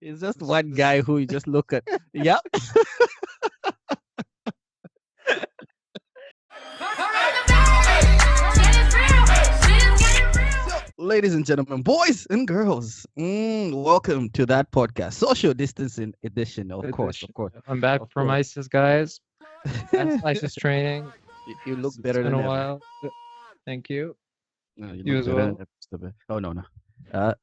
It's just one guy who you just look at. Yep. So, ladies and gentlemen, boys and girls, welcome to that podcast, social distancing edition. Of course, of Edition. course, I'm back of from course. ISIS, guys. That's ISIS training. You look It's better been than a ever. while. Thank you. No, you You look as better than well. ever, Mr. Bear. Oh no, no.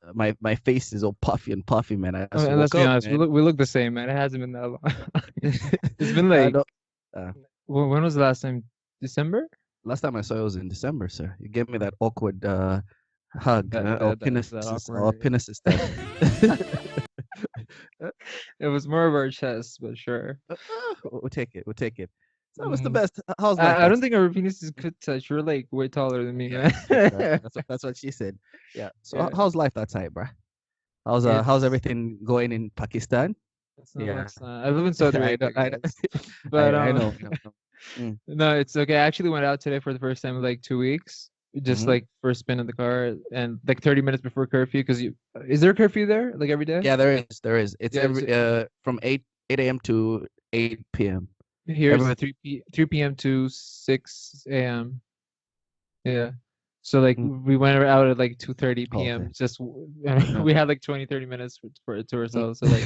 My face is all puffy and puffy, man. I just And let's woke be up, honest, we man. look the same, man. It hasn't been that long. It's been I like don't. Uh, when was the last time? December? Last time I saw you was in December, sir. You gave me that awkward hug, That or awkward. penises test. It was more of our chest, but sure. We'll take it. We'll take it. So, what's the Mm. best? How's life I don't outside? think our penises could touch. You're like way taller than me, Yeah, man. that's what she said. Yeah. So, Yeah, how's life outside, bruh? How's it's everything going in Pakistan? Yeah, it's not. I live in Saudi I know, Arabia, I know, guys. But I know, I know. I know. Mm, no, it's okay. I actually went out today for the first time in like 2 weeks. Just mhm. like first spin in the car and like 30 minutes before curfew. Because you is there a curfew there like every day? Yeah, there is. It's Yeah, every from 8 a.m. to 8 p.m. here's Every 3 p.m. to 6 a.m. Yeah. So like mm, we went out at like 2:30 oh, p.m. okay. Just No. we had like 20-30 minutes for it to Mm. ourselves. So like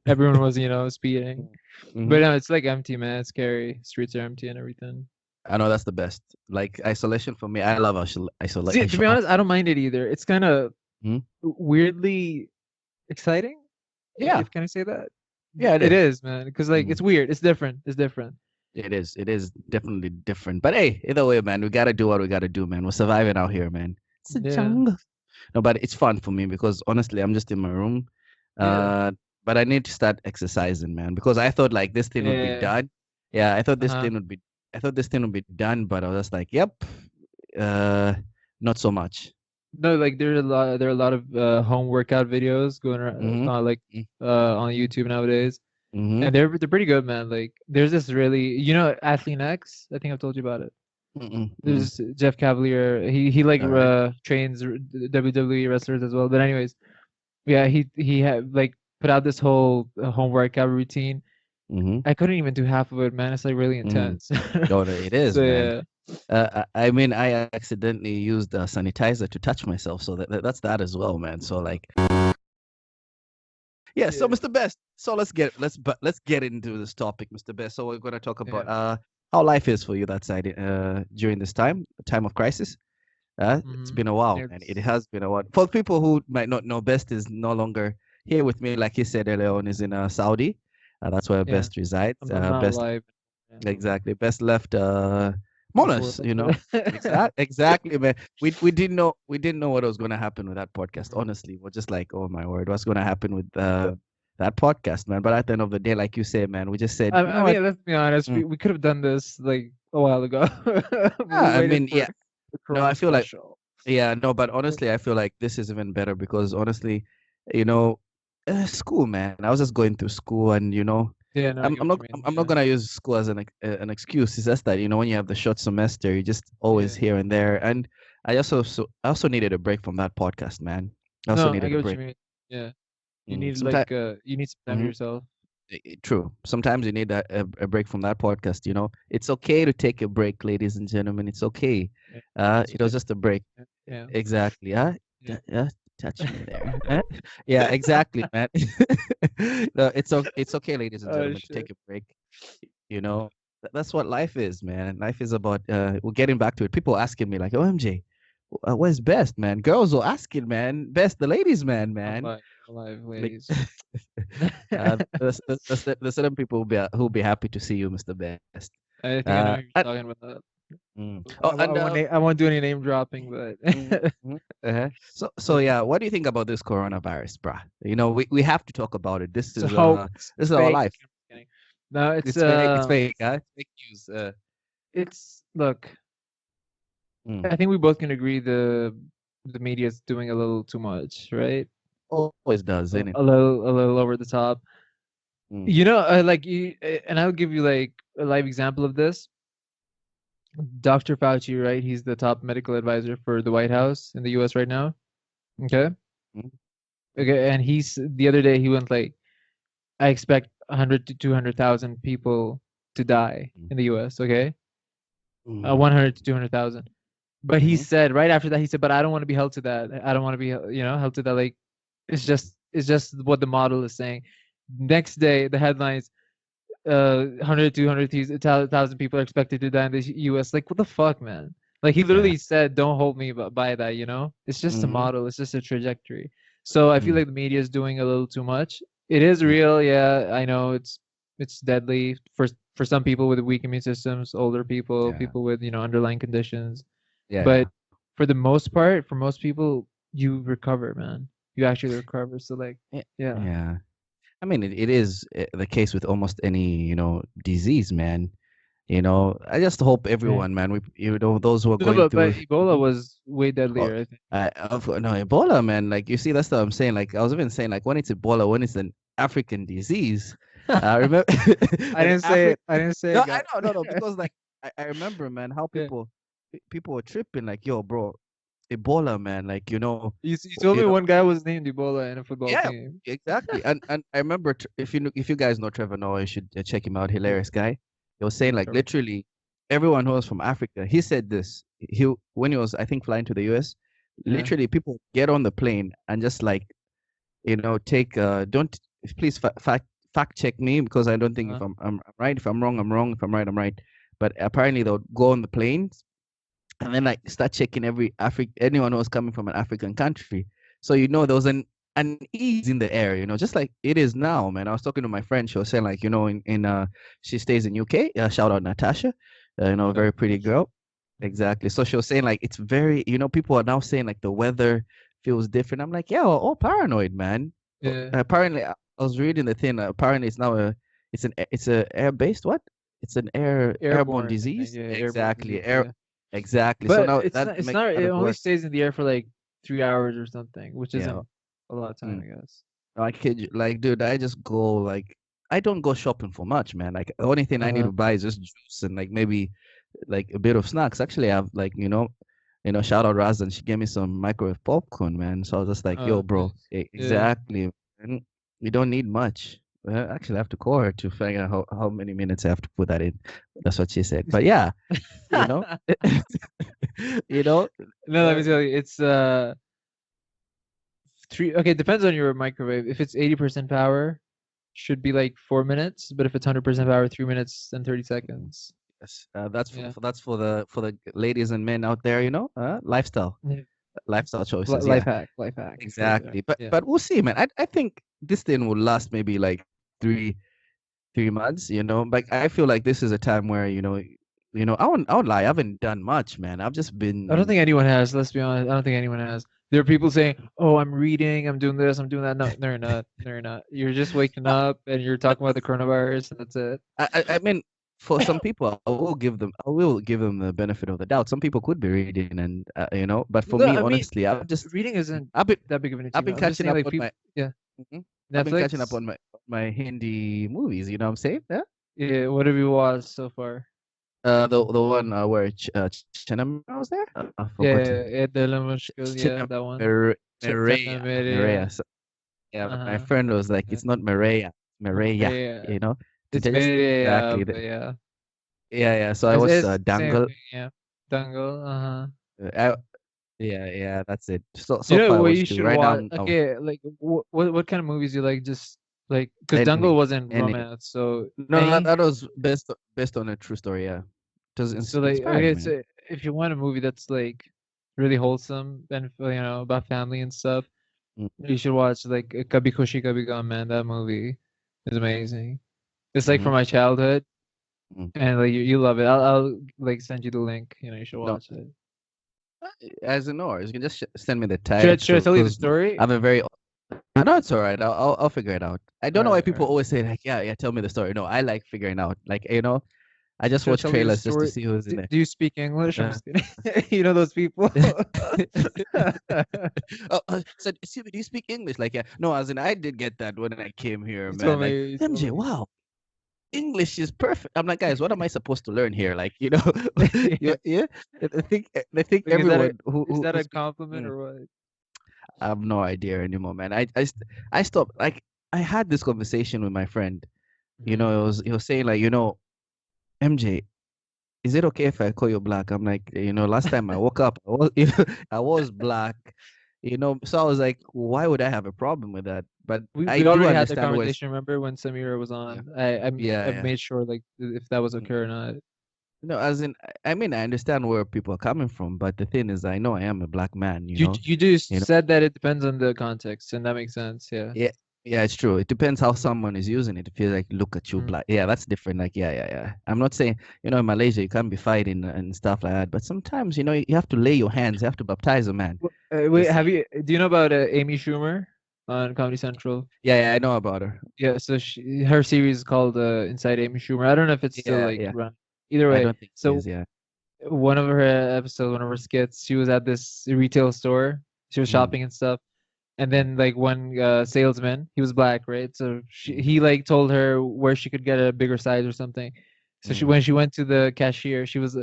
everyone was speeding. But Mhm. no, it's like empty, man. It's scary. Streets are empty and everything. I know that's the best. Like isolation for me, I love See, to be honest, I don't mind it either. It's kind of Mhm. weirdly exciting, Yeah, if can I say that? yeah, it It is. is, man, because like Mhm. it's weird. It's different. It's different. It is. It is definitely different. But hey, either way, man, we gotta do what we gotta do, man. We're surviving out here, man. It's a Yeah. jungle. No, but it's fun for me because honestly, I'm just in my room. Yeah. Uh, but I need to start exercising, man, because I thought like this thing would be Yeah. done. Yeah, Uh-huh. I thought this thing would be done, but I was just like, yep, uh, not so much. No, like there are a lot of home workout videos going around Mm-hmm. like on YouTube nowadays. Mm-hmm. And they're pretty good, man. Like there's this really Athlete X, I think I've told you about it. Mm-mm. Mm-mm. There's Jeff Cavalier. He like All right. trains WWE wrestlers as well. But anyways, yeah, he had like put out this whole home workout routine. Mm-hmm. I couldn't even do half of it, man. It's like really Mm. intense. Oh, it is, So man. yeah, I mean, I accidentally used sanitizer to touch myself, so that's that as well, man. So like, yeah. So yeah, Mr. Best, so let's get into this topic, Mr. Best. So we're gonna talk yeah. about how life is for you that side during this time of crisis. It's Mm-hmm. been a while, man. It It's has been a while. For people who might not know, Best is no longer here with me. Like he said earlier on, is in Saudi. That's where yeah. Best resides. I'm not Best alive. Yeah, Exactly. Best left this Monos, world. Exactly, man. We didn't know what was gonna happen with that podcast. Honestly, we're just like, oh my word, what's gonna happen with that podcast, man? But at the end of the day, like you said, man, we just said, you know I what? mean, let's be honest. Mm. We could have done this like a while ago, but Yeah, we I waited mean, for yeah. the No, I Corona feel like special. yeah, no, but honestly, I feel like this is even better because honestly, you know, school, man. I was just going through school, and Yeah, no, I I'm get I'm what not you I'm mean. I'm not Yeah, gonna use school as an excuse. It's just that when you have the short semester, you just always yeah. here and there. And I also needed a break from that podcast, man. I also No, I needed a get what you break. mean. Yeah, Sometimes, you need some time to yourself. true. Sometimes you need a break from that podcast. It's okay to take a break, ladies and gentlemen. It's okay. Yeah, it's It was okay. just a break. Yeah, Exactly. Huh? yeah. Yeah, touch me there. Huh? Yeah, exactly, man. No, it's okay, ladies and Oh gentlemen, to shit. take a break. That's what life is, man. Life is about we're getting back to it. People asking me like, OMJ, where's best, man? Girls are asking, man. Best the ladies, man. I'm alive, Like ladies. there's certain people who'll be happy to see you, Mr. Best. I think I know who you're And, talking about that. oh, and I won't do any name dropping, but Mhm, mhm, uh-huh. So yeah. yeah, what do you think about this coronavirus, bruh? We have to talk about it. This It's a is hoax. this It's is our fake. life. I'm just kidding. No, It's fake. It's fake. Huh? It's fake news. it's look. Mm. I think we both can agree the media is doing a little too much, right? Always does, isn't it? A little over the top. Mm. And I'll give you like a live example of this. Dr. Fauci, right? He's the top medical advisor for the White House in the US right now. Okay. Mm. Okay, and he's the other day he went like, I expect 100 to 200,000 people to die Mm. in the U.S. Okay, Mm. 100 to 200,000. But he Mhm. said right after that, he said, "But I don't want to be held to that. I don't want to be, held to that. Like, it's just what the model is saying." Next day, the headlines: 100 to 200,000 people are expected to die in the U.S. Like, what the fuck, man? Like, he Yeah. literally said, "Don't hold me by that." It's just a Mhm. model. It's just a trajectory. So I feel Mm. like the media is doing a little too much. It is Mm. real, yeah. I know it's deadly for some people with weak immune systems, older people, Yeah. people with underlying conditions. Yeah. But Yeah. for the most part, for most people, you recover, man. You actually recover. So like, Yeah. yeah, Yeah. I mean, it is the case with almost any, disease, man. I just hope yeah. everyone, man, those who are No, going but through, Ebola was way oh, deadlier, I think. no, Ebola, man. Like, you see, that's what I'm saying. Like, I was even saying, like, when it's Ebola, when it's an African disease, I remember I an didn't say African. it. I didn't say No, it, I guy. know, no, no, because like I remember, man, how Yeah. people were tripping, like, yo, bro, Ebola, man, like, You told you me know, one guy was named Ebola in a football yeah, team. exactly. And I remember if you guys know Trevor Noah, you should check him out. Yeah. Hilarious guy. He was saying like Trevor. literally everyone who was from Africa. He said this. He when he was I think flying to the U.S. Yeah. Literally people get on the plane and just like take don't please fact check me because I don't think if Uh-huh. I'm right. If I'm wrong, I'm wrong. If I'm right, I'm right. But apparently they'll go on the planes and then like start checking every anyone who was coming from an African country. So there was an unease in the air, just like it is now, man. I was talking to my friend. She was saying like, in she stays in UK. Shout out Natasha, a Shout out very to pretty Tasha. girl. Mhm. Exactly. So she was saying like it's very, people are now saying like the weather feels different. I'm like, yeah, we're all paranoid, man. Yeah. Apparently, I was reading the thing. Apparently, it's a air based what? It's an airborne Airborne, I think. disease. Yeah, airborne Exactly. disease. Yeah. Exactly. So But now it's that not. It's makes not. that It only worse. stays in the air for like 3 hours or something, which Yeah. isn't a lot of time, Mm. I guess. I kid you. Like, dude, I just go like I don't go shopping for much, man. Like the only thing I need Uh-huh. to buy is just juice and like maybe like a bit of snacks. Actually, I've like shout out Razan. She gave me some microwave popcorn, man. So I was just like, yo, Oh, bro, nice. Yeah. exactly. Man. You don't need much. Well, actually, I have to call her to figure out how many minutes I have to put that in. That's what she said. But yeah, you know, you know, No, let uh, me tell you, it's three. Okay, it depends on your microwave. If it's 80% power, should be like 4 minutes. But if it's 100% mm, power, 3 minutes and 30 mm, seconds. yes, that's Yeah. for the ladies and men out there, Yeah. lifestyle choices. Yeah, Life hack right there. exactly. But Yeah. but we'll see, man. I think this thing will last maybe like 3 months. But I feel like this is a time where I won't lie. I haven't done much, man. I've just I don't been. think anyone has. Let's be honest. I don't think anyone has. There are people saying, "Oh, I'm reading. I'm doing this. I'm doing that." No, no, you're not. No, you're not. You're just waking Uh, up and you're but talking about the coronavirus, and that's it. I mean, for some people, I will give them the benefit of the doubt. Some people could be reading, and but for No, me, I mean, honestly, reading isn't I've been that big of an I've been achievement. I'm just catching saying, up like, on people. my. Yeah, Mhm. I've been catching up Netflix. on my Hindi movies. You know what I'm saying? Yeah. Yeah, what have you watched so far? The one where Chinamera was there. I forgot Yeah, to. the Mushkil, yeah, that one. Mireya. Chana. Mireya. So, yeah, my Uh-huh. friend was like, Yeah. it's not Mireya, Mireya. Maria. You know, It's just Maria, exactly. but yeah. Yeah, yeah. So I was It's same Dangle. thing, yeah. Dangle, uh-huh. I, yeah, yeah. That's it. So You so know far I what you watched two. should Right now, watch? Okay, like what kind of movies you like? Just like because Dangle any wasn't any. romance, so No, that, any. that was based on a true story. Yeah, it was So like inspired okay, me. so if you want a movie that's like really wholesome and about family and stuff, you should watch like Kabhi Khushi Kabhi Gum. Man, that movie is amazing. It's like Mm-hmm. from my childhood, Mm. and like you love it. I'll like send you the link. You should No, watch it. as in or you can just send me the Should I title tell you the because story? I'm a very. No, it's all right. I'll figure it out. I All don't know why right, all people right. always say like, yeah, yeah, tell me the story. No, I like figuring out. Like, I just Should I watch tell you the trailers just to story? see who's in Do, there. do you speak English? I'm Uh, just kidding. You know those people. oh, so do you speak English? Like, yeah, no, as in I did get that when I came here, You man. told Like, me. You told MJ, me. wow, English is perfect. I'm like, guys, what am I supposed to learn here? Like, Yeah. yeah. They think Like, everyone who is who, that who a speaks. compliment Mm. or what? I have no idea anymore, man. I stopped. Like I had this conversation with my friend. You Mhm. know, he was saying like, MJ, is it okay if I call you black? I'm like, last time I woke up, I was black. So I was like, why would I have a problem with that? But I We do already had the understand where it's, conversation. Remember when Samira was yeah, on? yeah, I yeah. made sure like if that was okay or Mm. not. No, as in, I mean, I understand where people are coming from, but the thing is, I know I am a black man. You just You know. said that it depends on the context, and that makes sense. Yeah. Yeah, yeah, it's true. It depends how someone is using it. If you like, look at you, Mhm. black. Yeah, that's different. Like, yeah, yeah, yeah. I'm not saying, in Malaysia you can't be fighting and stuff like that. But sometimes, you have to lay your hands. You have to baptize a man to Wait, see. do you know about Amy Schumer on Comedy Central? Yeah, yeah, I know about her. Yeah, so her series is called Inside Amy Schumer. I don't know if it's still Yeah, like yeah. run. Either I way, don't think it so is. Yeah. one of her episodes, one of her skits, she was at this retail store. She was Mm, shopping and stuff. And then like one salesman, he was black, right? So mm, he like told her where she could get a bigger size or something. So mm, when she went to the cashier, she was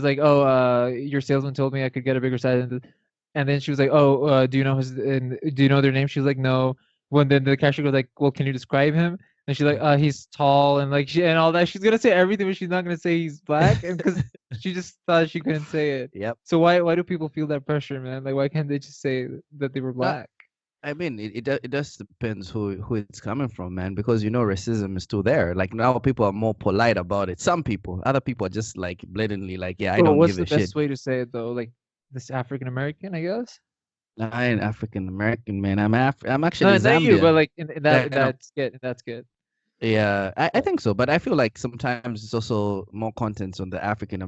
like, "Oh, your salesman told me I could get a bigger size." And then she was like, "Oh, do you know their name?" She was like, "No." When then the cashier goes like, "Well, can you describe him?" And she's like, mm. He's tall and like and all that." She's gonna say everything, but she's not gonna say he's black, and because she just thought she couldn't say it. Yep. So why do people feel that pressure, man? Like, why can't they just say that they were No, black? I mean, it does depends who it's coming from, man. Because racism is still there. Like now, people are more polite about it. Some people, other people are just like blatantly like, yeah, I Well, don't what's give the a shit. best way to say it though? Like this African American, I guess. I ain't African American, man. I'm actually No, not you, but Zambian. like Yeah, I know. that's good. That's good. Yeah, I think so, but I feel like sometimes it's also more content on the African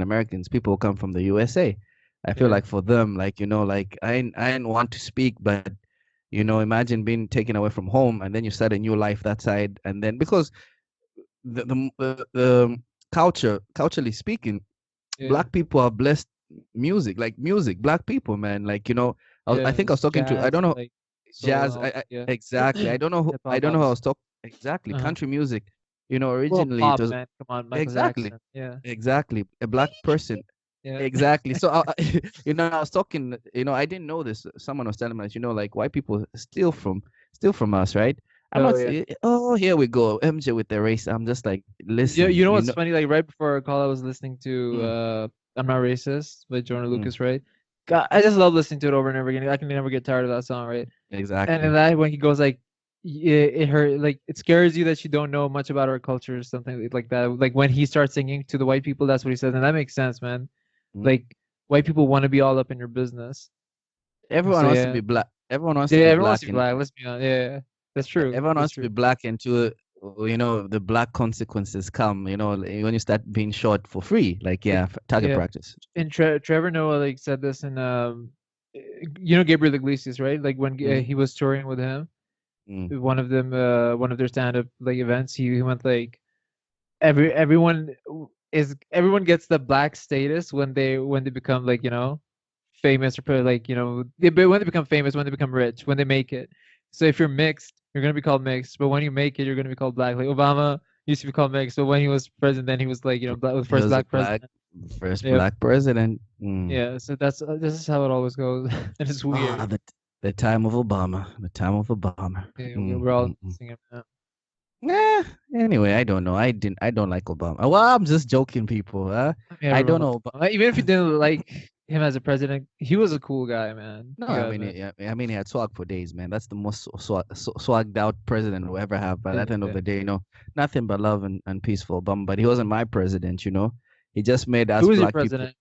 Americans. People who come from the USA. I feel Yeah, like for them, like like I ain't want to speak, but imagine being taken away from home and then you start a new life that side, and then because the culturally speaking, yeah, black people are blessed music, like music, black people, man. Like I yeah. think I was talking to I Jazz don't and know like soul and jazz. all that. Yeah. Exactly. I Hip-hop don't know who I obviously. was talking exactly Uh-huh. country music. Well, Originally it pop, was man. Come on, Michael exactly Jackson. Yeah. exactly a black person. Yeah. Exactly. So I was talking. I didn't know this. Someone was telling me that like white people steal from us, right? I'm Oh not. yeah. Oh, here we go. MJ with the race. I'm just like, Yeah, listen. you know what's funny? Like right before our call, I was listening to Mm, "I'm Not Racist" by Jordan mm, Lucas, right? God, I just love listening to it over and over again. I can never get tired of that song, right? And in exactly. that when he goes like, it hurt like it scares you that you don't know much about our culture or something like that. Like when he starts singing to the white people, that's what he says, and that makes sense, man. Mm. Like white people want to be all up in your business. Everyone So wants to yeah, be black. Everyone wants yeah, to be everyone wants to black, be and black. Let's be honest. Yeah, that's true. everyone That's wants to be true. black until the black consequences come. When you start being shot for free, like Like, yeah, target yeah, practice. and Trevor Noah like said this in you know Gabriel Iglesias, right? Like when Hmm. he was touring with him, Mm. one of their stand-up like events, he went like everyone gets the black status when they become like famous or put like but when they become famous, when they become rich, when they make it. So if you're mixed, you're gonna be called mixed, but when you make it, you're gonna be called black. Like Obama used to be called mixed, but when he was president, then he was like black, the He first was a black president. first Yep. black president. Mm. Yeah. So this is how it always goes, and it's Ah, weird. the time of Obama. The time of Obama. Yeah, Mm, we're all mm, mm. singing that. Nah, anyway, I don't know. I don't like Obama. Well, I'm just joking, people. I mean, I everyone don't loves know. Obama. Even if you didn't like him as a president, he was a cool guy, man. No, You I gotta mean, admit. he had swag for days, man. That's the most swagged out president we'll ever have. But at the end of Yeah. the day, nothing but love and peace for Obama. But he wasn't my president. He just made us Who was your black people. president?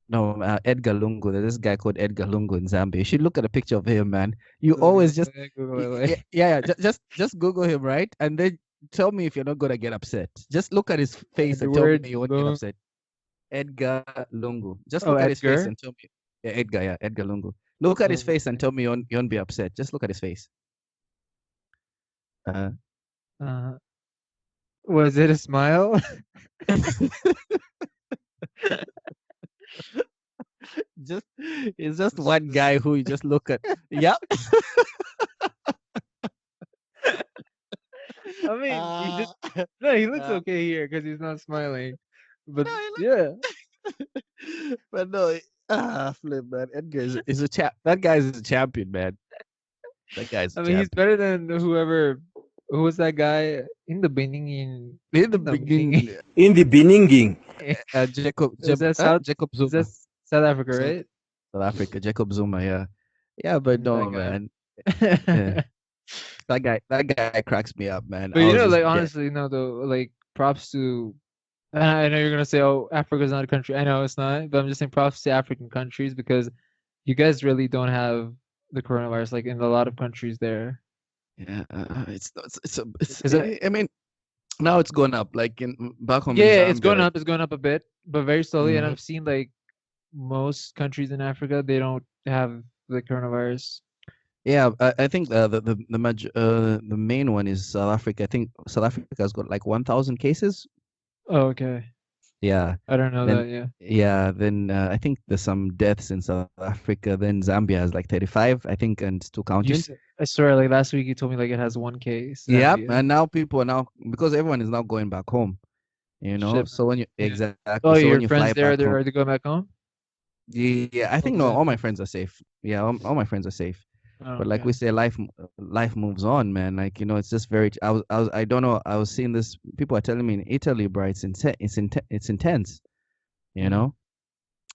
No, Edgar Lungu. There's this guy called Edgar Lungu in Zambia. You should look at a picture of him, man. You always just, Google it, yeah, like, yeah, yeah. Just Google him, right? And then tell me if you're not gonna get upset. Just look at his face and tell me Edward you won't get Lung. upset. Edgar Lungu. Just Oh, look at his face Edgar. and tell me. Yeah, Edgar. Yeah, Edgar Lungu. Look at his Oh, face and tell me you won't be upset. Just look at his face. Uh, was it a smile? just it's just one guy who you just look at. Yep. I mean, he Uh, just no. He looks uh, okay here because he's not smiling. But no, he yeah, look, but no. Flip, man. Edgar is a chap. That guy's a champion, man. That guy's a I mean, he's champion. better than whoever. Who was that guy in the beginning? In the In the beginning. beginning, In the beginning. Is that South? Jacob Is that Zuma, South Africa, South, right? South Africa, Jacob Zuma, yeah, yeah, but That no, guy. man, yeah, that guy cracks me up, man. But I was just like dead. honestly, no, though, like props to. I know you're gonna say, "Oh, Africa's not a country." I know it's not, but I'm just saying props to African countries because you guys really don't have the coronavirus like in a lot of countries there. Yeah, it's. Because I mean, now it's going up. Like in back home yeah, in yeah, Zambia, like, it's going up a bit, but very slowly. And mhm. I've seen like most countries in Africa, they don't have the coronavirus. Yeah, I think the main one is South Africa. I think South Africa's got like 1,000 cases. Oh, okay. Yeah. I don't know Then that. Yeah. then I think there's some deaths in South Africa. Then Zambia has like 35, I think, and still counting. I swear, like last week you told me like it has one case, Yeah, Zambia. and now people are now because everyone is now going back home, you know. Shit, So when you man. Yeah. exactly, Oh, so when your you fly friends there, back home, are they going back home? yeah, I think Over no, there. all my friends are safe. Yeah, all my friends are safe. Oh, But like okay. we say, life moves on, man. Like it's just very. I don't know. I was seeing this. People are telling me in Italy, bro, it's intense. You Mm. know,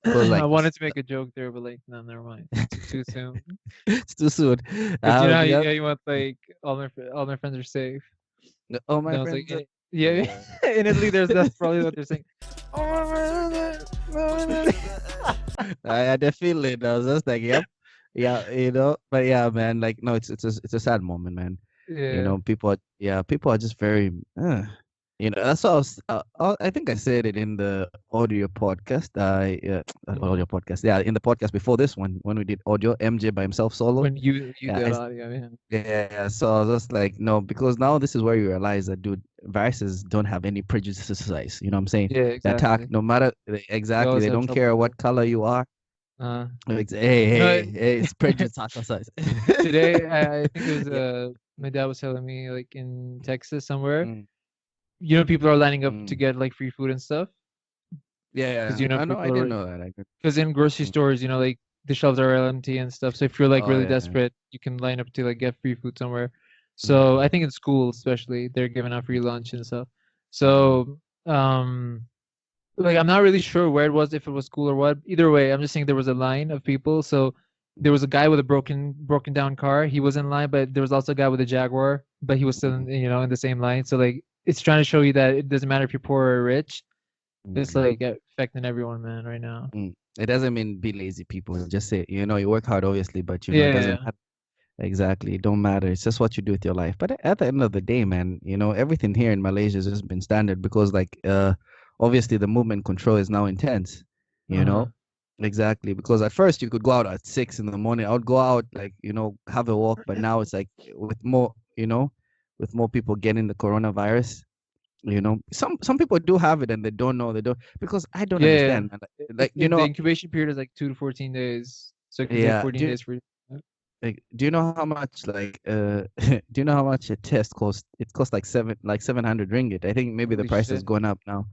because I like wanted to make a joke there, but like, no, never mind. Too soon. it's too soon. Because you know Yeah, how you want like all my friends are safe. all my Then I was like, friends. yeah, Yeah. in Italy, that's probably what they're saying. I had a feeling. I was just like, yep, yeah, But yeah, man, like no, it's a sad moment, man. Yeah. People are just very, that's what I think I said it in the audio podcast. Not Mm. audio podcast. Yeah, in the podcast before this one when we did audio, MJ by himself solo. When you Yeah, did audio, yeah. yeah. So I was just like, no, because now this is where you realize that, dude, viruses don't have any prejudices. You know what I'm saying? Yeah, They attack exactly. no matter They exactly. always They have don't trouble care with what color you are. that. Hey, You know, hey, hey, it's prejudice exercise. today I think it was Yeah. my dad was telling me like in Texas somewhere, Mm, you know, people are lining up to mm. get like free food and stuff Yeah, because yeah. you know I know. I people didn't are know that. I could. because in grocery Mm. stores, you know, like the shelves are empty and stuff. So if you're like Oh really yeah. desperate, you can line up to like get free food somewhere. So I Mm, think in school especially, they're giving out free lunch and stuff. mm, So like I'm not really sure where it was, if it was school or what. Either way, I'm just saying there was a line of people. So there was a guy with a broken down car. He was in line, but there was also a guy with a Jaguar, but he was still in, mm, you know, in the same line. So like it's trying to show you that it doesn't matter if you're poor or rich. It's mm, like affecting everyone, man, right now. mm. It doesn't mean be lazy, people. Just say, you work hard, obviously, but it Yeah, doesn't yeah. matter. Exactly. It don't matter. It's just what you do with your life. But at the end of the day, man, everything here in Malaysia has just been standard because like obviously the movement control is now intense, you Uh-huh. know? Exactly. Because at first you could go out at 6 in the morning. I would go out like, have a walk, but now it's like with more people getting the coronavirus, some people do have it and they don't know they don't because I don't Yeah, yeah. understand, man. Like, The incubation period is like 2 to 14 days, so it can take yeah, 14 days for you. do you know how much like do you know how much a test costs? It costs like 700 ringgit. I think maybe the Holy price has shit. gone up now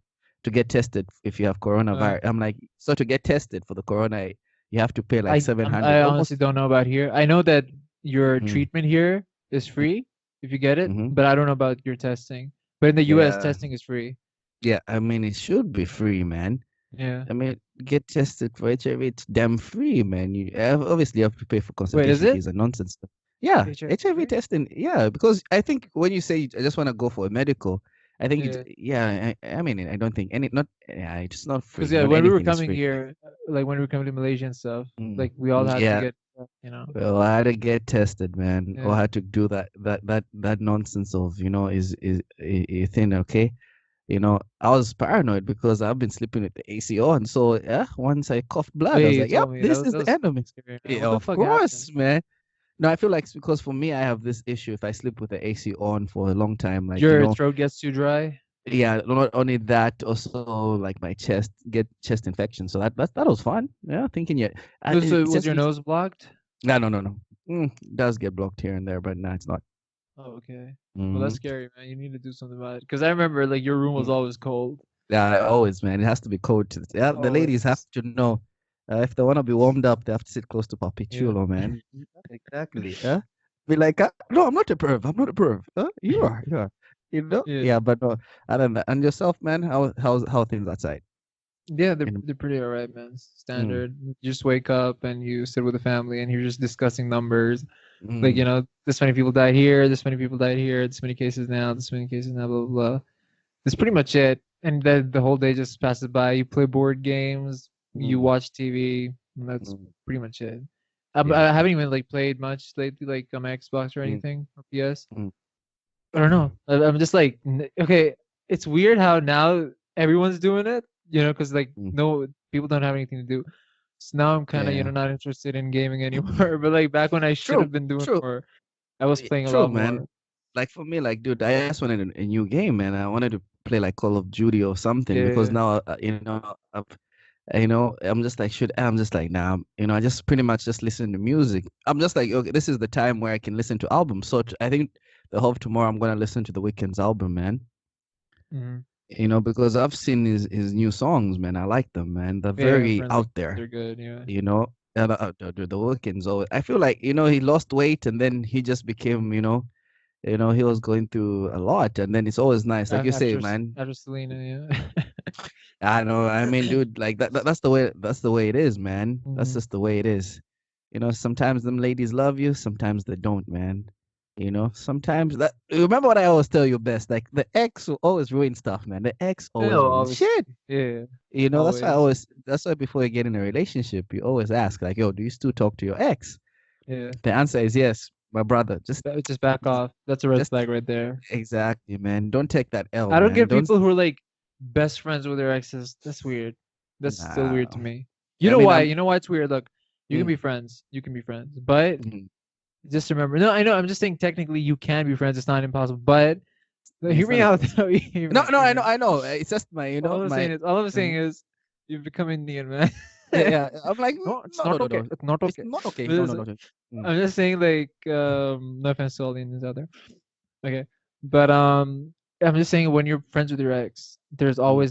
to get tested if you have Uh, coronavirus. I'm like, so to get tested for the corona, you have to pay like I 700 honestly almost. don't know about here. I know that your Mm, treatment here is free if you get it, mm-hmm. but I don't know about your testing. But in the US, Yeah, testing is free. yeah. I mean, it should be free, man. Yeah. I mean, get tested for HIV. It's damn free, man. Obviously you have to pay for Wait, is consultation it? fees and nonsense. Yeah, HIV HIV free? testing. Yeah, because I think when you say I just want to go for a medical, I think Yeah. yeah. I mean, I don't think any not yeah. It's not Because free. yeah, Not when we were anything is coming free. here, like when we were coming to Malaysia and stuff, Mm, like we all had to yeah. get, you know. Well, I had to get tested, man. Or I Yeah. had to do that nonsense of is a thing. Okay. I was paranoid because I've been sleeping with the AC on. So yeah, once I coughed Oh blood, I yeah, was you like, "Yep, told me this is that the was enemy." scary, man. Yeah, What the of fuck happened? course, man. No, I feel like it's because for me, I have this issue. If I sleep with the AC on for a long time, like Your throat gets too dry. yeah, not only that, also like my chest get chest infection. So that was fun. Yeah, thinking yeah, So it's was just your nose blocked? no. It does get blocked here and there, but no, it's not. Oh, okay. Well, that's Hmm. scary, man. You need to do something about it. Because I remember, like, your room was always cold. Yeah, always, man. It has to be cold. Yeah, the Always. ladies have to know. If they want to be warmed up, they have to sit close to Papi Yeah. Chulo, man. Exactly. Be like, no, I'm not a perv. I'm not a perv. You are. You are. You know? Yeah. Yeah, but no, I don't know. And yourself, man, how things outside? Yeah, they're In, they're pretty alright, man. mm, Standard. You just wake up and you sit with the family and you're just discussing numbers. Like, mm, this many people died here, this many people died here, this many cases now, this many cases now, blah blah blah. That's pretty much it. And then the whole day just passes by. You play board games, you mm, watch TV, and that's mm, pretty much it. yeah. I haven't even like played much lately, like on my Xbox or Mm, anything or PS. mm, I don't know. I'm just like, okay, it's weird how now everyone's doing it, because like mm. no people don't have anything to do. So now I'm kind of Yeah. not interested in gaming anymore. But like back when I should True. have been doing True. more, I was playing a True, lot man. more. Like for me, like, dude, I just wanted a new game, man. I wanted to play like Call of Duty or something because Yeah, now, I'm just like, I'm just like, nah, I just pretty much just listen to music. I'm just like, okay, this is the time where I can listen to albums. So I think the hope tomorrow I'm gonna listen to the Weeknd's album, man. hmm Because I've seen his new songs, man. I like them, man. They're yeah. very Friends out are there, good. Yeah. you know. And the Weeknd's always, I feel like, he lost weight and then he just became, he was going through a lot, and then it's always nice, like you say, man. After Selena, yeah. I know. I mean, dude, like that's the way. That's the way it is, man. That's hmm just the way it is. Sometimes them ladies love you, sometimes they don't, man. Sometimes that. Remember what I always tell you best. Like the ex will always ruin stuff, man. The ex Yeah, always ruins always. shit. Yeah, That's why I always. always. That's why before you get in a relationship, you always ask, like, yo, do you still talk to your ex? Yeah. The answer is yes, my brother. Just back Just, off. That's a red just flag right there. exactly, man. Don't take that L, I don't man. get Don't. people who are like best friends with their exes. That's weird. That's still Nah. weird to me. You I know mean, why? I'm. You know why it's weird? Look, you can Mm, be friends. You can be friends. But mm, just remember, no, I know. I'm just saying technically you can be friends. It's not impossible. But hear it's me not out. impossible. though. Hear No, me. no, Hear I know, me. I know. It's just my, All I'm saying mhm. is you've become Indian, man. Yeah, yeah. I'm like, No, it's no, no, not no, okay. no. It's not It's okay. not okay. No, There's- no, no, no. Mm, I'm just saying, like, no offense to all the Indians out there. Okay, but I'm just saying when you're friends with your ex, mm,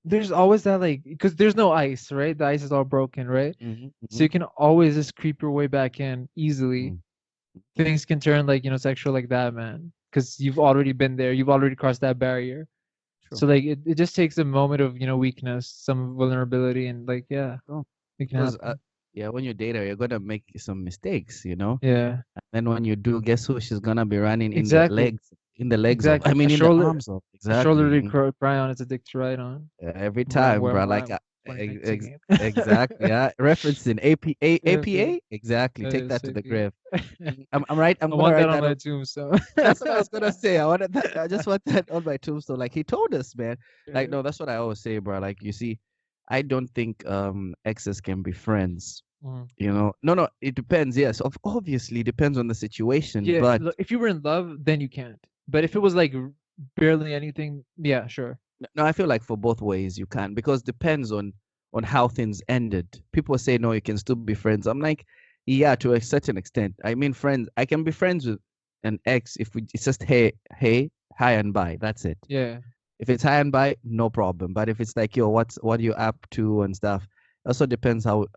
there's always that like because there's no ice, right? The ice is all broken, right? mhm, So mhm, you can always just creep your way back in easily. mm. Things can turn like sexual like that, man, because you've already been there, you've already crossed that barrier. True, So like it just takes a moment of weakness, some vulnerability, and like yeah, true. it can Because, happen. yeah, when you're dating, you're gonna make some mistakes. Yeah, And when you do, guess who she's gonna be running exactly, in the legs of? I exactly. mean, in the arms of. A shoulder Exactly. to cry on is a dick to ride on. Every time, bro. Like, Rhyme 2019. exactly. Yeah. Referencing Yeah, yeah. APA. Exactly. Take that to the ASAP. grave. I'm right. I'm I gonna want that write on that. my tombstone. That's what I was gonna say. I wanted that. I just want that on my tombstone. Like he told us, man. Like, Yeah. no, that's what I always say, bro. Like, you see, I don't think exes can be friends. Mhm. No, no. It depends. Yes, obviously depends on the situation. Yeah, But look, if you were in love, then you can't. But if it was like barely anything, yeah, sure. no, I feel like for both ways you can because depends on how things ended. People say no, you can still be friends. I'm like, yeah, to a certain extent. I mean, friends. I can be friends with an ex if it's just hey, hi and bye. That's it. Yeah, If it's high and by, no problem. But if it's like, yo, what you up to and stuff, also depends how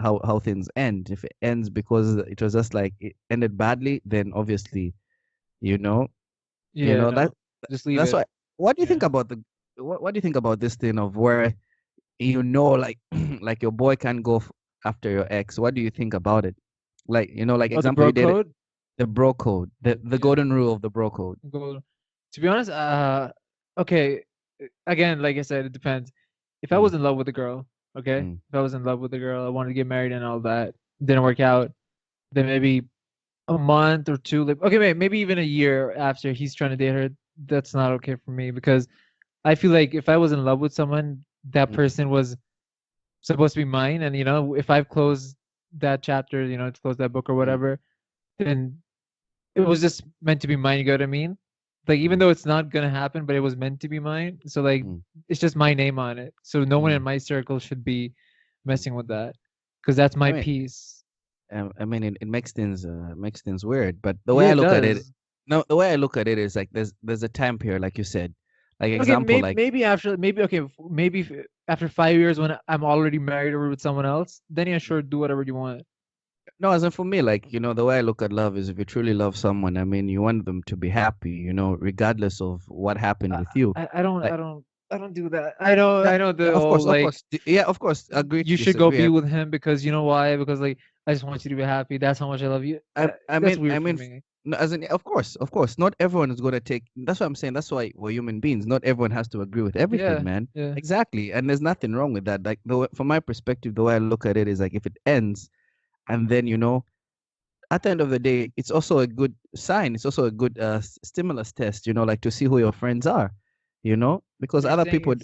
things end. If it ends because it was just like it ended badly, then obviously, you know, yeah, that no, just leave that's it. why. What do you Yeah. think about the what do you think about this thing of where like like your boy can go after your ex? What do you think about it? Like like Oh, the example, bro you did it, code. the bro code, the Yeah. golden rule of the bro code. Go. To be honest, okay. Again, like I said, it depends. If I Mm, was in love with a girl, okay, mm, if I was in love with a girl, I wanted to get married and all that, didn't work out. Then maybe a month or two, like okay, maybe even a year after he's trying to date her, that's not okay for me because I feel like if I was in love with someone, that mm, person was supposed to be mine, and if I've closed that chapter, to close that book or mm, whatever, then it was just meant to be mine. You get what I mean? Like even mm, though it's not gonna happen, but it was meant to be mine. So like mm, it's just my name on it. So no one in mm, my circle should be mm. messing with that because that's I my mean, piece. I mean, it makes things weird. But the way Yeah, I it look at it, does. no, the way I look at it is like there's a time period, like you said, like Okay, example, maybe like maybe after maybe okay maybe after 5 years when I'm already married or with someone else, then yeah, sure, do whatever you want. No, as in for me, like, the way I look at love is if you truly love someone, I mean, you want them to be happy, regardless of what happened I, with you. I don't Like, I don't do that. I know yeah, the whole of like course. Yeah, of course. Agree to you should go disagree. be with him because you know why? Because like I just want you to be happy. That's how much I love you. I That's mean, I weird for mean, me. no, as in, of course, not everyone is going to take. That's what I'm saying. That's why we're human beings. Not everyone has to agree with everything, Yeah, man. yeah, Exactly, and there's nothing wrong with that. Like, from my perspective, the way I look at it is like if it ends, and then at the end of the day, it's also a good sign. It's also a good stimulus test, like to see who your friends are, because you're other saying people.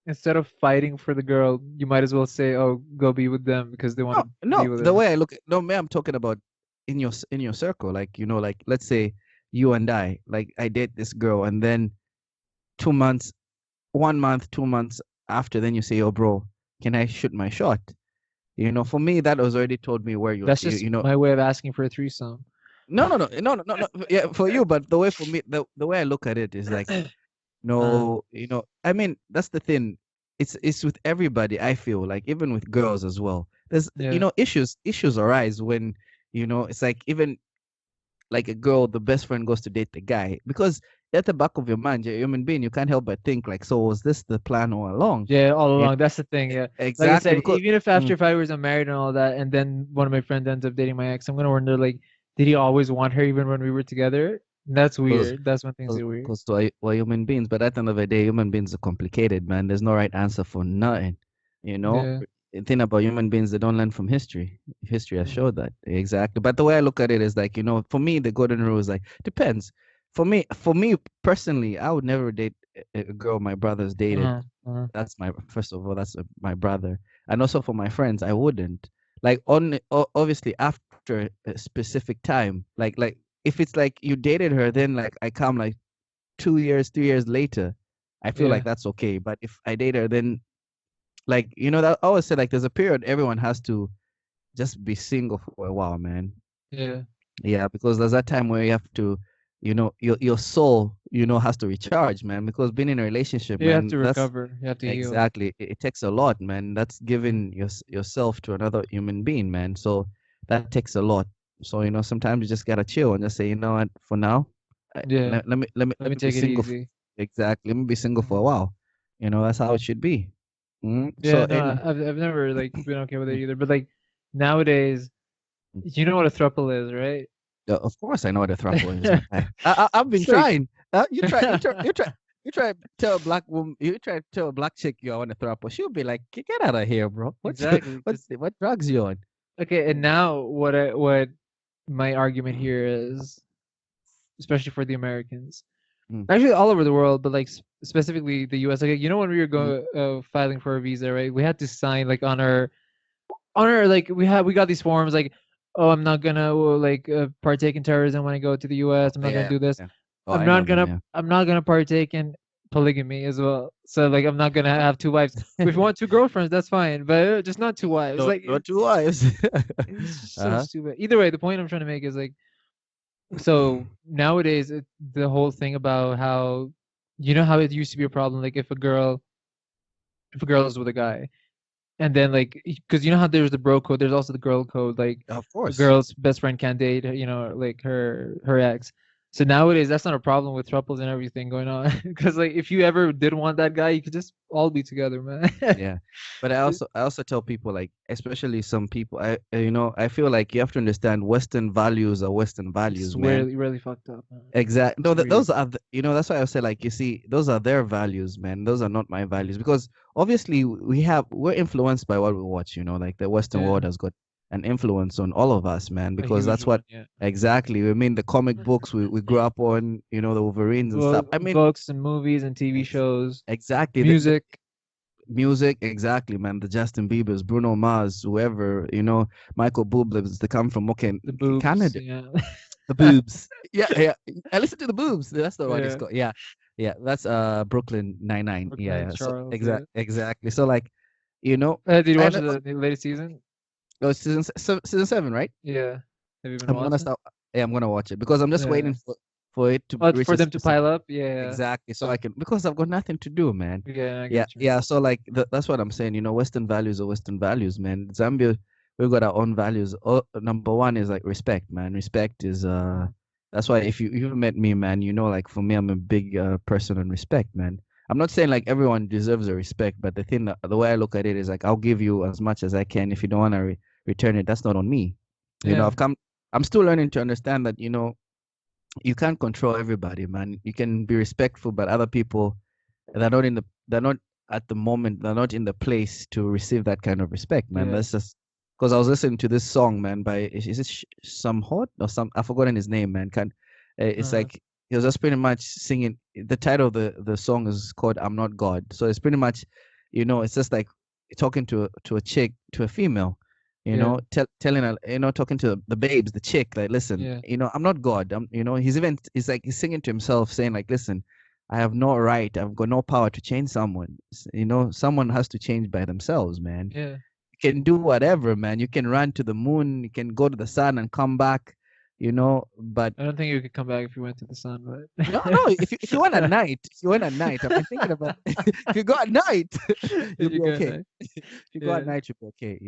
instead of fighting for the girl, you might as well say, "Oh, go be with them because they want No, to no. be with The her." way I look, no, man, I'm talking about in your circle, like like let's say you and I, like I date this girl, and then 2 months, 1 month, 2 months after, then you say, "Oh, bro, can I shoot my shot?" For me, that was already told me where That's just my way of asking for a threesome. no, no, no, no, no, no, no. Yeah, for you, but the way for me, the way I look at it is like, Uh, no, I mean, that's the thing. It's with everybody. I feel like even with girls as well. There's yeah, issues arise when it's like even like a girl, the best friend goes to date the guy because at the back of your mind, you're a human being. You can't help but think like, so was this the plan all along? yeah, all Yeah, along. That's the thing. Yeah, like I exactly. said, Because even if mm, after 5 years I'm married and all that, and then one of my friends ends up dating my ex, I'm gonna wonder like, did he always want her even when we were together? That's because weird. That's when things get weird. because we're human beings, but at the end of the day, human beings are complicated, man. There's no right answer for nothing. You know, Yeah. the thing about human beings, they don't learn from history. History has Mhm. showed that exactly. But the way I look at it is like, for me, the golden rule is like depends. For me personally, I would never date a girl my brother's dated. Uh-huh. Uh-huh. That's my first of all, that's my brother, and also for my friends, I wouldn't like obviously after a specific time, like if it's like you dated her, then like I come like 2 years, 3 years later, I feel like Yeah. that's okay. But if I date her, then like that I always say like there's a period everyone has to just be single for a while, man. Yeah. Yeah, because there's that time where you have to, your soul, has to recharge, man. Because being in a relationship, You have man, to that's recover. You have to heal. exactly it takes a lot, man. That's giving yourself to another human being, man. So that takes a lot. So sometimes you just gotta chill and just say, you know what, for now, Yeah. Let let me me be take it single. easy. Exactly, let me be single for a Mhm. while. That's how it should be. So Yeah, no, and I've never like been okay with it either. But like nowadays, you know what a throuple is, right? Of course, I know what a throuple is, man. I've been It's like trying. You try to tell a black woman, you try to tell a black chick you want a throuple. She'll be like, Get out of here, bro. exactly because What drugs you on?" okay, and now what my argument here is, especially for the Americans, Mm, actually all over the world, but like specifically the U.S. Like you know when we were mm, going filing for a visa, right? We had to sign like on our like we got these forms like, oh, I'm not gonna like partake in terrorism when I go to the U.S. I'm not gonna yeah, do this. yeah. Oh, I know them. Yeah. I'm not gonna partake in polygamy as well. So like I'm not gonna have two wives. If you want two girlfriends, that's fine, but just not two wives. No, Like not two wives. it's just so Uh-huh. stupid. Either way, the point I'm trying to make is like so nowadays the whole thing about how you know how it used to be a problem like if a girl is with a guy and then like because you know how there's the bro code there's also the girl code like Of a course. girl's best friend can't date like her ex. So nowadays that's not a problem with triples and everything going on because like if you ever did want that guy you could just all be together, man. Yeah. But I also tell people like, especially some people, I feel like you have to understand Western values are Western It's values, man. really fucked up, man. Exactly. It's No, weird. those are, that's why I say, like, you see, those are their values, man. Those are not my values because obviously we're influenced by what we watch, like the Western Yeah, world has got an influence on all of us, man, a because huge that's what one. Yeah. exactly. I mean, the comic books we grew up on, the Wolverines and stuff. I mean, Books and movies and TV ex shows, exactly. The music, music, exactly, man. The Justin Biebers, Bruno Mars, whoever, Michael Bublé, they come from okay, the boobs. Canada. Yeah, The boobs. Yeah, yeah. I listen to the boobs. That's the one it's yeah. called. Yeah. Yeah. That's Brooklyn 99. Yeah, Brooklyn yeah. So Charles. Yeah. exactly. So like, you know, Did you watch and the latest season? season 7, right? Yeah. Have you been I'm gonna watching? start. Yeah, I'm gonna watch it because I'm just Yeah. waiting for it to But reach for a them to specific. pile up, yeah. Exactly. So I So can, because I've got nothing to do, man. yeah, I get Yeah, what you mean. yeah. So like that's what I'm saying. Western values are Western values, man. Zambia, we've got our own values. Number one is like respect, man. Respect is Mm. that's why if you met me, man, like for me, I'm a big person on respect, man. I'm not saying like everyone deserves a respect, but the way I look at it is like I'll give you as much as I can. If you don't want to return it, that's not on me. Yeah, I'm still learning to understand that, you can't control everybody, man. You can be respectful, but other people, they're not at the moment, they're not in the place to receive that kind of respect, man. yeah. That's just because I was listening to this song, man, by is it some hot or some, I've forgotten his name, man. Can It's Uh, like he was just pretty much singing. The title of the song is called "I'm Not God," so it's pretty much, it's just like talking to a chick, to a female, yeah, telling her, talking to the babes, the chick, like, listen, yeah, I'm not God. He's like he's singing to himself, saying like, listen, I have no right, I've got no power to change someone. Someone has to change by themselves, man. yeah. You can do whatever, man. You can run to the moon, you can go to the sun and come back, but I don't think you could come back if you went to the sun, no, no. If you went at but night, if you went at night, I've been thinking about if you go at night, you'll if you be go okay. night, If you go at yeah, night, you'll be okay.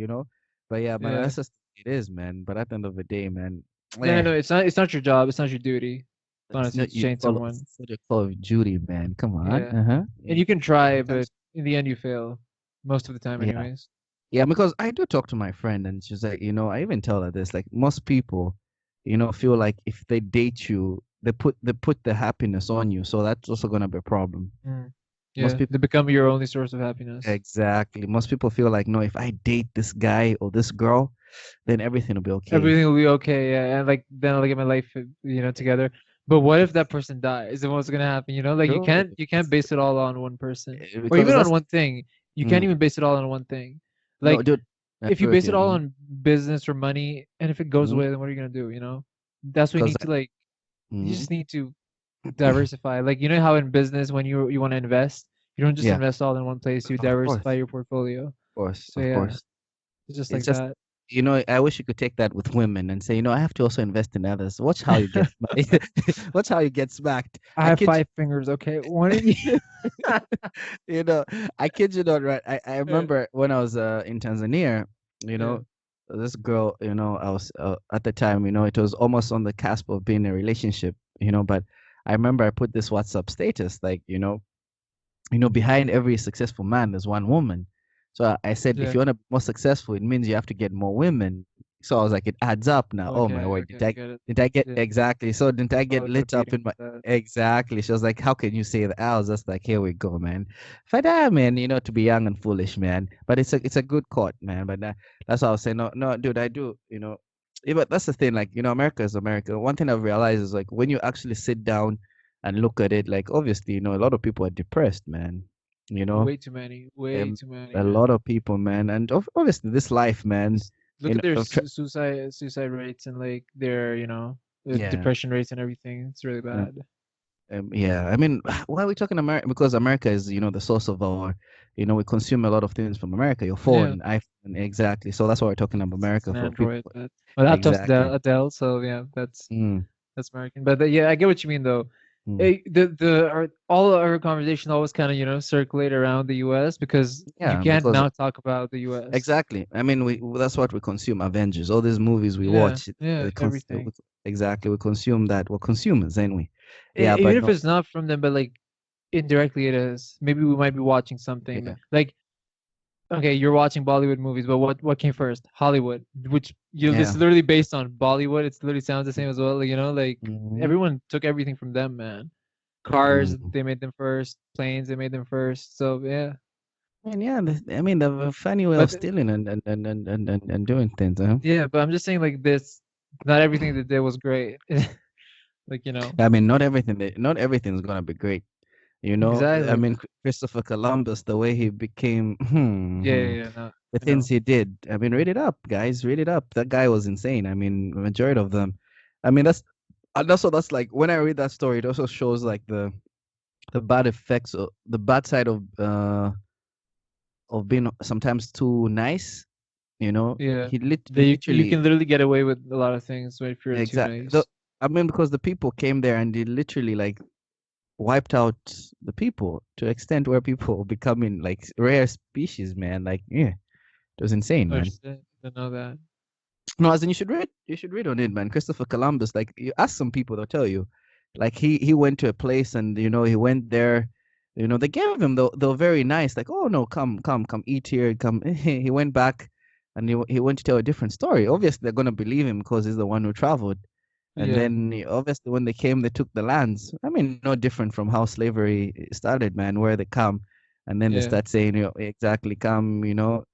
But yeah, man, yeah. that's just it is, man. But at the end of the day, man, Yeah, eh, no, it's not your job, it's not your duty, it's honestly, not to you change call someone. for the Call of Duty, man. Come on, Yeah, uh-huh. and Yeah. you can try, but Sometimes, in the end, you fail most of the time, yeah, anyways. yeah, because I do talk to my friend, and she's like, I even tell her this, like most people, feel like if they date you, they put the happiness on you, so that's also gonna be a problem. Mm. Most Yeah, people. they become your only source of happiness. Exactly. Most people feel like, no, if I date this guy or this girl, then everything will be okay. Everything will be okay, yeah, and like then I'll get my life, together. But what if that person dies? Then what's gonna happen? Like you True. can't you can't base it all on one person or Because even on that's one thing. You can't mm, even base it all on one thing. no, Like dude. I if you agree with base it you. all on business or money, and if it goes Mm-hmm. away, then what are you gonna do? That's what you Because need to like. You mm, just need to diversify. Like how in business when you want to invest, you don't just yeah, invest all in one place. You of diversify course, your portfolio. So of yeah, course. it's just It's like just, that. I wish you could take that with women and say, I have to also invest in others. Watch how you get, watch how you get smacked. I I have kid you. 5 fingers. Okay, one of you. you know, I kid you not, right? I remember when I was in Tanzania, you Yeah, know, this girl, I was at the time, it was almost on the cusp of being a relationship, but I remember I put this WhatsApp status, like, behind every successful man, there's one woman. So I said, if yeah. you want to be more successful, it means you have to get more women. So I was like, it adds up now. Oh my Okay, word, okay, I get it. did I get Yeah, exactly? So didn't I get well, got a lit up beating in my for that. exactly? She was like, how can you say that? I was just like, here we go, man. Fada, man, to be young and foolish, man. But it's a good court, man. But that's what I was saying. No, no, dude, I do, yeah, but that's the thing, like, America is America. One thing I've realized is like when you actually sit down and look at it, like obviously, a lot of people are depressed, man. You know, Way um, too many, a man. lot of people, man, and obviously this life, man. Just look at their Of suicide rates and like their the yeah, depression rates and everything. It's really uh, bad. yeah. I mean, why are we talking America? Because America is, the source of our, we consume a lot of things from America. Your Yeah, phone, iPhone, exactly. So that's why we're talking about it's America an for Android, people. but laptop's Exactly. Adele, so yeah, Mm, that's American. But yeah, I get what you mean though. mm. All our conversation always kind of circulate around the U.S. because you Yeah, can't because not talk about the U.S. exactly. I mean, that's what we consume. Avengers, all these movies we Yeah, watch. yeah, everything. Exactly, we consume that. We're consumers, anyway. Yeah, Even but if no. it's not from them, but like indirectly it is. Maybe we might be watching something Yeah, like okay, you're watching Bollywood movies, but what came first? Hollywood, which it's yeah. literally based on Bollywood. It literally sounds the same as well. Like, like Mm-hmm. everyone took everything from them, man. Cars, Mm. they made them first. Planes, they made them first. So yeah, And yeah, I mean, the funny way of but stealing and doing things, huh? yeah, but I'm just saying like this. Not everything they did was great. Like I mean, not everything's gonna be great. I exactly. mean, Christopher Columbus, the way he became, Yeah, yeah, yeah. No, the I things know. he did. I mean, read it up, guys. Read it up. That guy was insane. I mean, the majority of them. I mean, that's like when I read that story, it also shows like the bad effects, the bad side of being sometimes too nice. Yeah, He you literally can literally get away with a lot of things if you're too exactly. nice. I mean, because the people came there and they literally like wiped out the people to the extent where people becoming like rare species, man. Like, yeah, it was insane, Oh man. shit, I know that. No, as in you should read on it, man. Christopher Columbus, like you ask some people, they'll tell you. Like he went to a place and he went there, they gave him they were very nice, like, oh no, come eat here, come. He went back and he went to tell a different story. Obviously they're gonna believe him because he's the one who traveled. And Yeah, then obviously when they came, they took the lands. I mean, no different from how slavery started, man, where they come and then they yeah, start saying, exactly, come,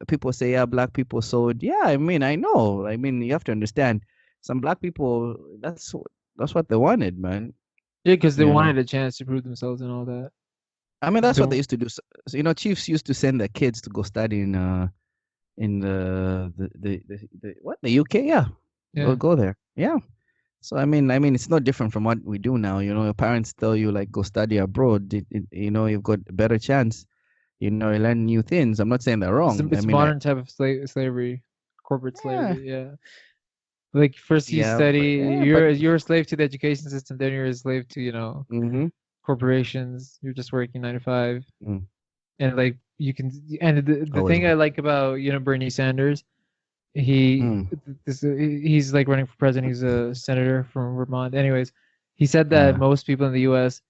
people say, yeah, black people sold. Yeah, I mean, I know. I mean, you have to understand, some black people, that's what they wanted, man. yeah, because they You know, wanted a chance to prove themselves and all that. I mean, that's what they The used to do. So, chiefs used to send their kids to go study in the what, the UK, yeah, yeah, go there, yeah. So I mean, it's not different from what we do now. Your parents tell you like go study abroad. You've got a better chance. You learn new things. I'm not saying they're wrong. I it's mean, modern type of slavery, corporate yeah, slavery. Yeah, like first you yeah, study, but you're a slave to the education system, then you're a slave to mm-hmm, corporations. You're just working 9 to 5, mm, and like you can. And the always thing I work. like about Bernie Sanders, he Mm, he's like running for president. He's a senator from Vermont. Anyways, he said that yeah, most people in the U.S.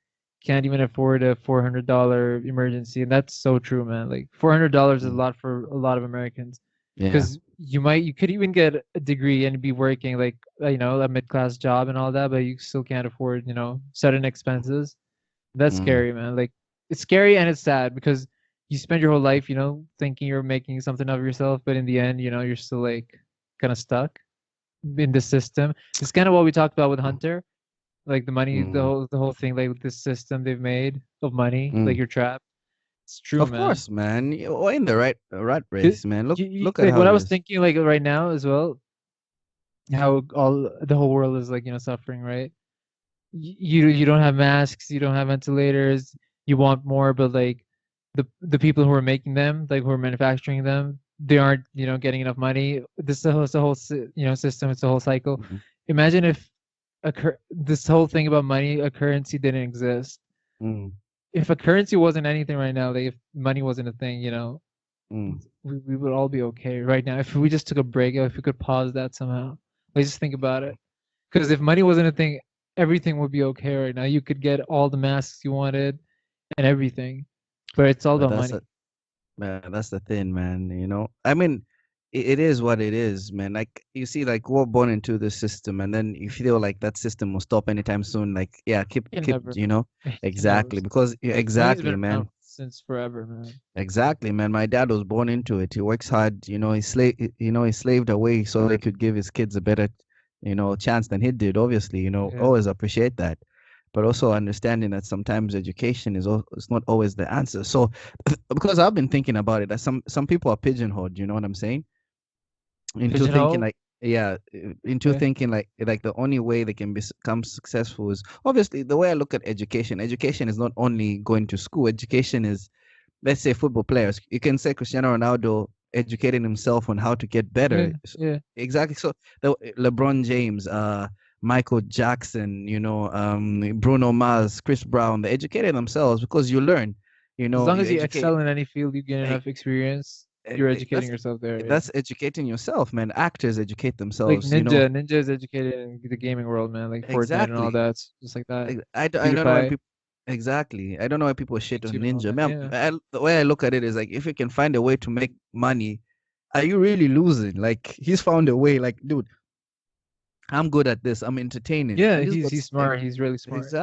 can't even afford a $400 emergency, and that's so true, man. Like $400 is a mm, lot for a lot of Americans, yeah, because you could even get a degree and be working like a mid class job and all that, but you still can't afford certain expenses. That's mm, scary, man. Like it's scary and it's sad because you spend your whole life, thinking you're making something of yourself, but in the end, you're still like kind of stuck in the system. It's kind of what we talked about with Hunter, like the money, mm, the whole thing, like this system they've made of money, like mm. you're trapped. It's true, Of man. course, man. You're in the right rat It, race, man. Look at like how what it I was is. thinking, like right now as well, how all the whole world is like suffering, right? You don't have masks, you don't have ventilators, you want more, but like the people who are making them, like who are manufacturing them, they aren't getting enough money. This is it's a whole system, it's a whole cycle. Mm, Imagine if this whole thing about money, a currency didn't exist. mm, If a currency wasn't anything right now, like if money wasn't a thing, mm. we would all be okay right now if we just took a break, if we could pause that somehow. Like just think about it. Because if money wasn't a thing, everything would be okay right now. You could get all the masks you wanted and everything, but it's all But about that's money. that's the thing, man. I mean, it is what it is, man. Like you see, like we're born into the system, and then you feel like that system will stop anytime soon. Like, yeah, You can keep, never, you can never. exactly, because yeah, Money's exactly, been around man. since forever, man. Exactly, man. My dad was born into it. He works hard. He slaved away so he could give his kids a better, chance than he did. Obviously, Yeah, always appreciate that, but also understanding that sometimes education is not always the answer. So, because I've been thinking about it, that some people are pigeonholed. You know what I'm saying? Into thinking pigeonhole. like, yeah, into Okay, thinking like the only way they can become successful is obviously the way I look at education. Education is not only going to school. Education is, let's say, football players. You can say Cristiano Ronaldo educating himself on how to get yeah, better. yeah. Exactly. So the LeBron James, Michael Jackson, Bruno Mars, Chris Brown, they educated themselves because you learn. As long You as you educate. excel in any field, you gain eh, enough experience. You're educating That's yourself there. Yeah. that's educating yourself, man. Actors educate Like themselves. Ninja is educated in the gaming world, man. Like Fortnite and all Exactly. that. It's just like that. I don't know why PewDiePie, people. Exactly. I don't know why people shit on YouTube, and all Ninja. that. Man, Yeah, the way I look at it is like, if you can find a way to make money, are you really losing? Like, he's found a way. Like, dude, I'm good at this. I'm entertaining. yeah. And this He's was smart. He's really smart.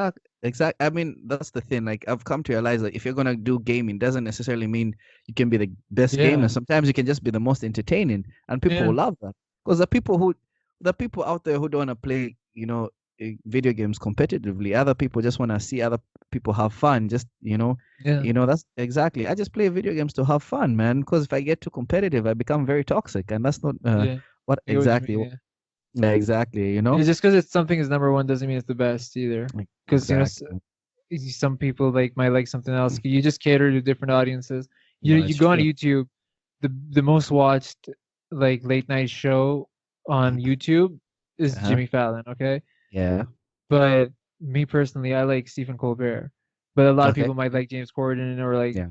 exact. I mean, that's the thing. Like, I've come to realize that if you're gonna do gaming, doesn't necessarily mean you can be the best gamer. Yeah, Sometimes you can just be the most entertaining, and people yeah, will love that. Because the people out there who don't wanna play, video games competitively. Other people just wanna see other people have fun. Just yeah, that's exactly. I just play video games to have fun, man. Because if I get too competitive, I become very toxic, and that's not yeah. what I get what you exactly. mean. Yeah. Yeah, exactly. It's just because it's something is number one doesn't mean it's the best either. Because Exactly. some people like might like something else. You just cater to different audiences. You No, you it's go on true. YouTube, the most watched like late night show on YouTube is Uh-huh. Jimmy Fallon. Okay, Yeah. But me personally, I like Stephen Colbert. But a lot of Okay. people might like James Corden or like, Yeah.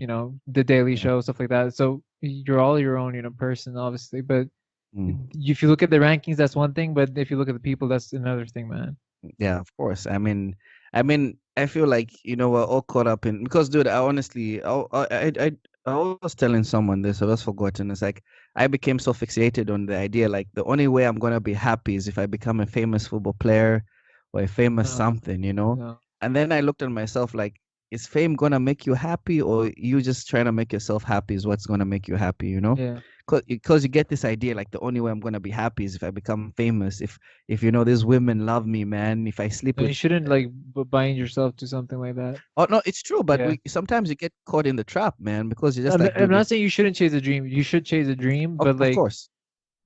The Daily Yeah. Show, stuff like that. So you're all your own, person, obviously. But Mm. if you look at the rankings, that's one thing. But if you look at the people, that's another thing, man. Yeah, of course. I feel like we're all caught up in because, dude, I honestly, I was telling someone this. I was forgotten. It's like I became so fixated on the idea, like the only way I'm gonna be happy is if I become a famous football player or a famous No, something. no, And then I looked at myself like, is fame gonna make you happy, or you just trying to make yourself happy is what's gonna make you happy? yeah. Because you get this idea like the only way I'm gonna be happy is if I become famous, if these women love me, man. If I sleep And you with, shouldn't like bind yourself to something like that. oh no, it's true, but Yeah. we sometimes you get caught in the trap, man, because you're just I'm, like, I'm dude, not saying you shouldn't chase a dream. You should chase a dream, of, but of like, course,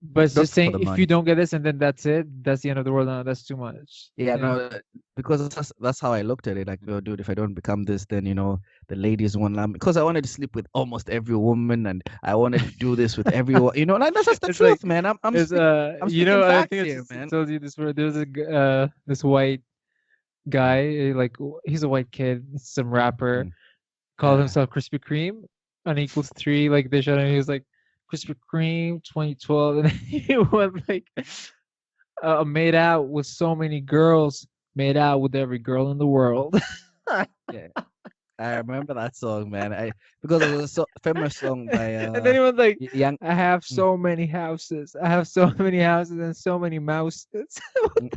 but it's not just for saying the if you money. don't get this and then that's it, that's the end of the world. No, that's too much. Yeah, Yeah. no, because that's how I looked at it. Like, oh, dude, if I don't become this, then the ladies won't love me. Because I wanted to sleep with almost every woman, and I wanted to do this with everyone. Like that's just the It's like truth, man. I'm it's speaking, I'm speaking I facts think I here, just man. told you this where there's this white Mm, guy, like he's a white kid, some rapper, mm, called yeah, himself Krispy Kreme, and equals three, like they showed him, he was like Krispy Kreme 2012, and then he went like made out with so many girls, made out with every girl in the world. yeah. I remember that song, man. Because it was a famous song by And then he was like, Young. I have Mm, so many houses. I have so many houses and so many mouses. mm.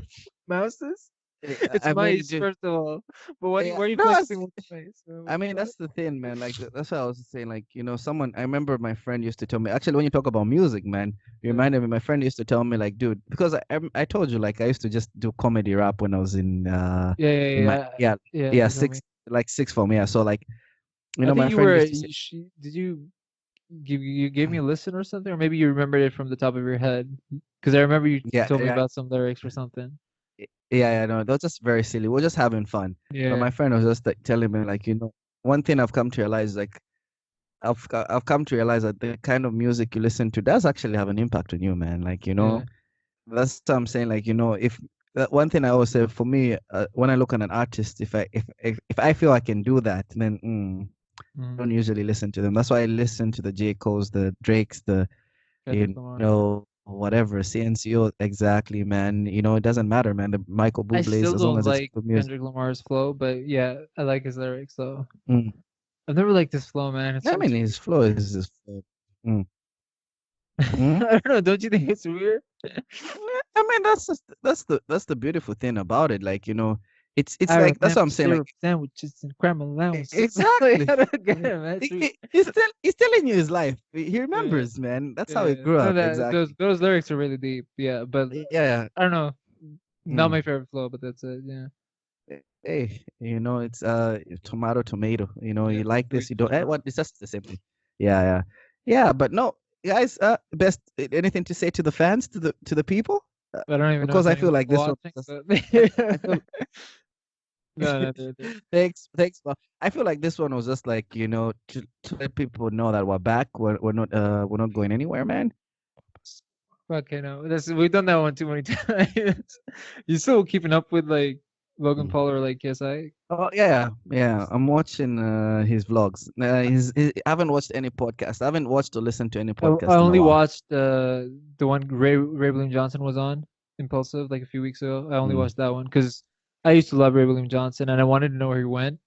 Mouses? It's I mean, mice, dude, first of all. But why yeah, are you no, flexing with mice? I mean, What? that's the thing, man. Like that's what I was saying. Like someone I remember my friend used to tell me. Actually, when you talk about music, man, you Yeah. reminded me. My friend used to tell me, like, dude, because I told you, like, I used to just do comedy rap when I was Yeah, yeah, in my yeah. Yeah, yeah you told me. sixth form. Yeah, so like I think my you friend were used to say, did you gave me a listen or something, or maybe you remembered it from the top of your head? Because I remember you yeah, told me yeah, about some lyrics or something. yeah, no, that was just very silly. We're just having fun. But Yeah. my friend was just like telling me, like, one thing I've come to realize, like, I've come to realize that the kind of music you listen to does actually have an impact on you, man. Like, Yeah. that's what I'm saying. Like, if one thing I always say for me, when I look at an artist, if I feel I can do that, then I Mm. don't usually listen to them. That's why I listen to the J. Cole's, the Drake's, the Kendrick Lamar. whatever CNCO exactly, man. It doesn't matter, man. The Michael I Bublé's, still as long don't as it's like good music. Kendrick Lamar's flow, but yeah, I like his lyrics though. Mm. I've never liked his flow, man. It's I so mean, too his flow is his flow. Mm. I Mm. don't know. Don't you think it's weird? Yeah, I mean, that's the beautiful thing about it. Like, it's I like that's what remember I'm saying. Like, syrup sandwiches and crime allowances. Like, exactly. I don't get it, man. It's weird. He's telling you his life. He Yeah, remembers, man. That's how he yeah. grew No, up. that Exactly. those lyrics are really deep. Yeah, but Yeah. I don't know. Not Mm. my favorite flow, but that's it. Yeah, Hey, it's tomato, tomato. yeah. You like Sweet this, you don't. tomato. What? It's just the same thing. Yeah, yeah, yeah. But no, guys. Best anything to say to the fans, to the people, I don't even know because if I feel anyone's like this one. watching, Was but I feel. no, no, they're Thanks. But I feel like this one was just like to let people know that we're back. We're not going anywhere, man. okay. No, that's we've done that one too many times. You still keeping up with like Logan Mm. Paul or like KSI? Oh yeah, yeah. I'm watching his vlogs. I haven't watched any podcast. I haven't watched or listened to any I podcast in a only while. watched the one Ray William Johnson was on Impulsive like a few weeks ago. I only Mm, watched that one because I used to love Ray William Johnson and I wanted to know where he went.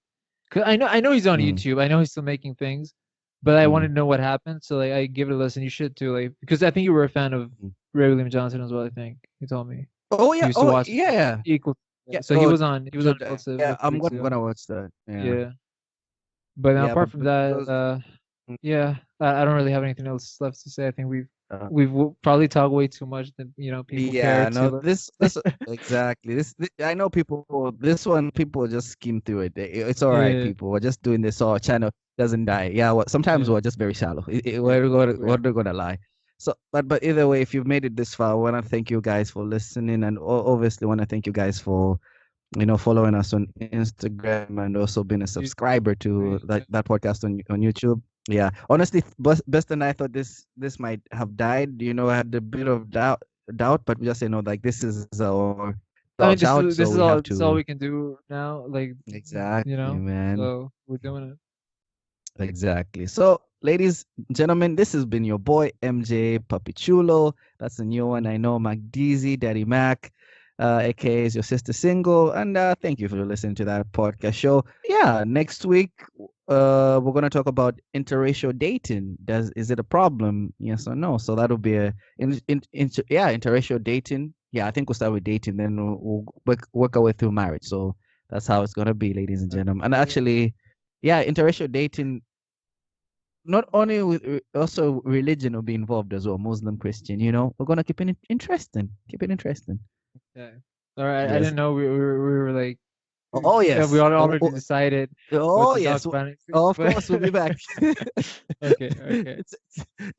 Cause I know he's on mm, YouTube. I know he's still making things, but I wanted mm, to know what happened. So like I give it a listen. You should too, like because I think you were a fan of mm. Ray William Johnson as well. I think you told me Oh you yeah. used to Oh watch yeah. equal. Yeah. So Oh, he was on dude. Impulsive Yeah. a few I'm weeks gonna, ago. gonna watch that. Yeah. Yeah, but Yeah. apart But from that, because. Mm, yeah, I don't really have anything else left to say. I think uh, probably talked way too much than people care Yeah, no, to. this exactly. I know people. This one, people just skim through it. It's all right, Yeah, people. We're just doing this so our channel doesn't die. Yeah, sometimes yeah, we're just very shallow. yeah. We're not gonna lie. So, but either way, if you've made it this far, I want to thank you guys for listening, and obviously want to thank you guys for following us on Instagram and also being a You, subscriber to that podcast on YouTube. Yeah, honestly, best and I thought this might have died. I had a bit of doubt, but we just say no, like this is our I mean, child, this so is we have all this is all to we can do now. Like, you exactly, know, man. so we're doing it. Exactly. So, ladies and gentlemen, this has been your boy MJ Papichulo. That's a new one. I know Mac Deezy, Daddy Mac, aka is your sister single. And thank you for listening to that podcast show. Yeah, next week we're gonna talk about interracial dating. Is it a problem? Yes or no? So that'll be interracial dating. Yeah, I think we'll start with dating, then we'll work our way through marriage. So that's how it's gonna be, ladies and gentlemen. And Okay. actually, yeah, interracial dating, not only with also religion will be involved as well, Muslim, Christian. We're gonna keep it interesting. Keep it interesting. Okay. All right. I Yes. didn't know we were like Oh we yes. already decided what Oh to talk yes. about next week, Of but course, we'll be back. okay. Okay. It's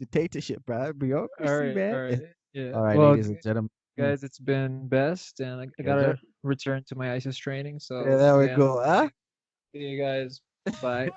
dictatorship, bro. Bureaucracy, All man. right. Yeah. All right, Well, ladies and gentlemen. Mm, guys, it's been best, and I yes, sir. gotta return to my ISIS training. Yeah, So there we yeah. go. Huh? See you guys. Bye.